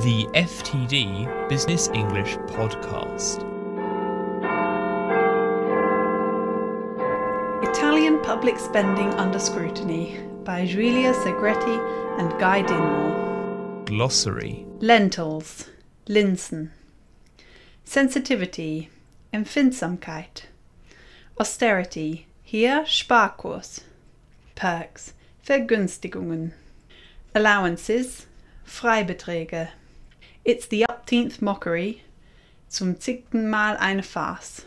The FTD Business English Podcast. Italian Public Spending Under Scrutiny by Giulia Segretti and Guy Dinmore. Glossary. Lentils, Linsen. Sensitivity, Empfindsamkeit. Austerity, hier Sparkurs. Perks, Vergünstigungen. Allowances, Freibeträge. It's the 18th mockery, zum 10. Mal eine Farce.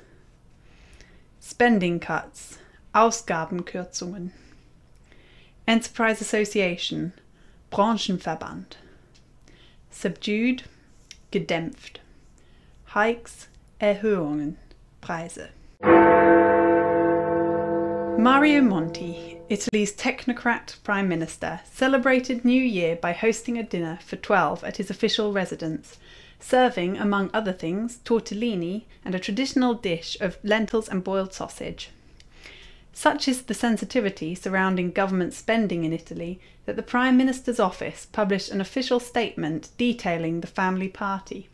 Spending cuts, Ausgabenkürzungen. Enterprise Association, Branchenverband. Subdued, gedämpft. Hikes, Erhöhungen, Preise. Mario Monti, Italy's technocrat prime minister, celebrated New Year by hosting a dinner for 12 at his official residence, serving, among other things, tortellini and a traditional dish of lentils and boiled sausage. Such is the sensitivity surrounding government spending in Italy that the Prime Minister's office published an official statement detailing the family party,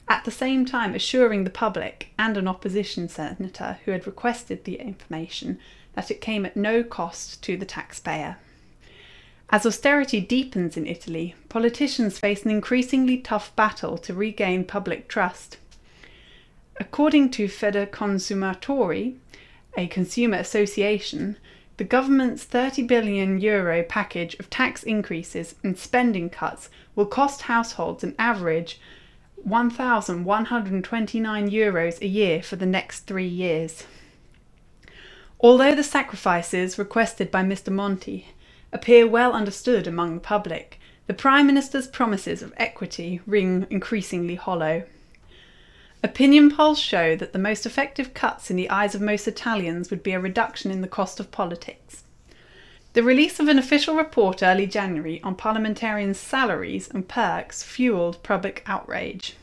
at the same time assuring the public and an opposition senator who had requested the information that it came at no cost to the taxpayer. As austerity deepens in Italy, politicians face an increasingly tough battle to regain public trust. According to Federconsumatori, a consumer association, the government's €30 billion package of tax increases and spending cuts will cost households an average €1,129 a year for the next 3 years. Although the sacrifices requested by Mr. Monti appear well understood among the public, the Prime Minister's promises of equity ring increasingly hollow. Opinion polls show that the most effective cuts in the eyes of most Italians would be a reduction in the cost of politics. The release of an official report early January on parliamentarians' salaries and perks fueled public outrage.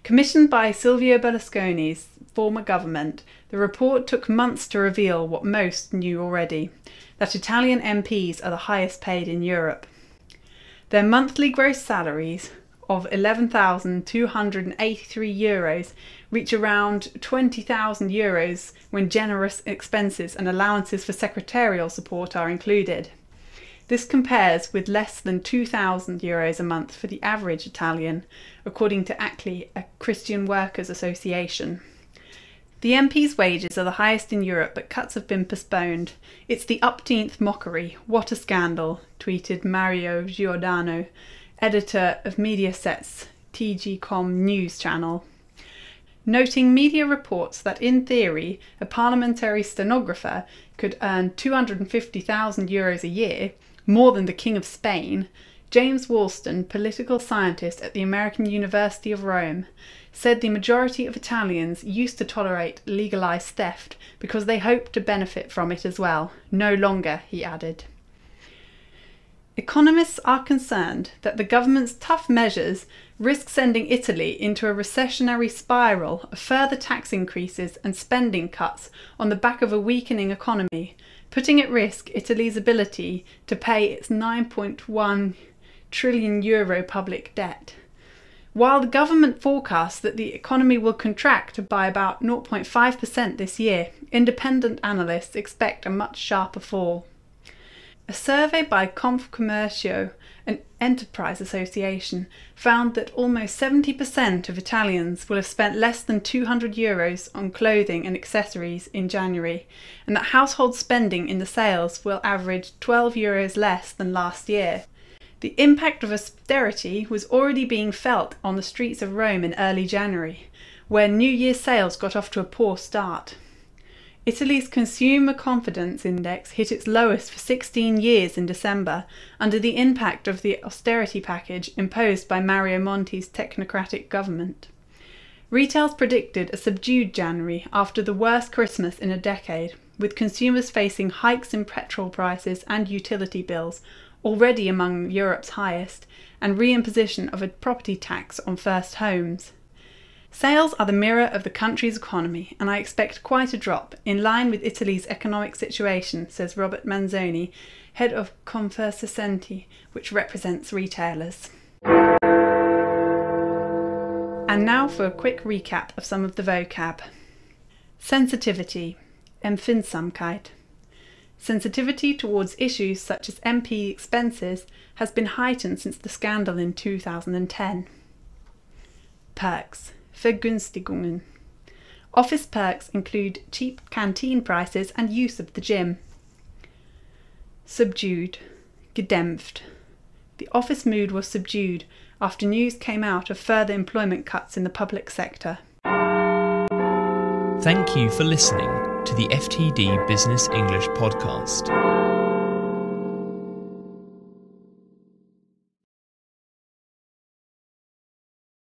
Commissioned by Silvio Berlusconi's former government, the report took months to reveal what most knew already, that Italian MPs are the highest paid in Europe. Their monthly gross salaries of €11,283 reach around €20,000 when generous expenses and allowances for secretarial support are included. This compares with less than €2,000 a month for the average Italian, according to ACLI, a Christian Workers Association. The MPs' wages are the highest in Europe, but cuts have been postponed. It's the 18th mockery. What a scandal, tweeted Mario Giordano, editor of Mediaset's TG.com news channel. Noting media reports that in theory a parliamentary stenographer could earn €250,000 a year, more than the King of Spain, James Woolston, political scientist at the American University of Rome, said the majority of Italians used to tolerate legalized theft because they hoped to benefit from it as well. No longer, he added. Economists are concerned that the government's tough measures risk sending Italy into a recessionary spiral of further tax increases and spending cuts on the back of a weakening economy, putting at risk Italy's ability to pay its €9.1 trillion public debt. While the government forecasts that the economy will contract by about 0.5% this year, independent analysts expect a much sharper fall. A survey by Confcommercio, an enterprise association, found that almost 70% of Italians will have spent less than €200 on clothing and accessories in January, and that household spending in the sales will average €12 less than last year. The impact of austerity was already being felt on the streets of Rome in early January, where New Year's sales got off to a poor start. Italy's Consumer Confidence Index hit its lowest for 16 years in December, under the impact of the austerity package imposed by Mario Monti's technocratic government. Retail's predicted a subdued January after the worst Christmas in a decade, with consumers facing hikes in petrol prices and utility bills, already among Europe's highest, and reimposition of a property tax on first homes. Sales are the mirror of the country's economy, and I expect quite a drop, in line with Italy's economic situation, says Robert Manzoni, head of Confesercenti, which represents retailers. And now for a quick recap of some of the vocab. Sensitivity, Empfindsamkeit. Sensitivity towards issues such as MP expenses has been heightened since the scandal in 2010. Perks, Vergünstigungen. Office perks include cheap canteen prices and use of the gym. Subdued, Gedämpft. The office mood was subdued after news came out of further employment cuts in the public sector. Thank you for listening to the FTD Business English podcast.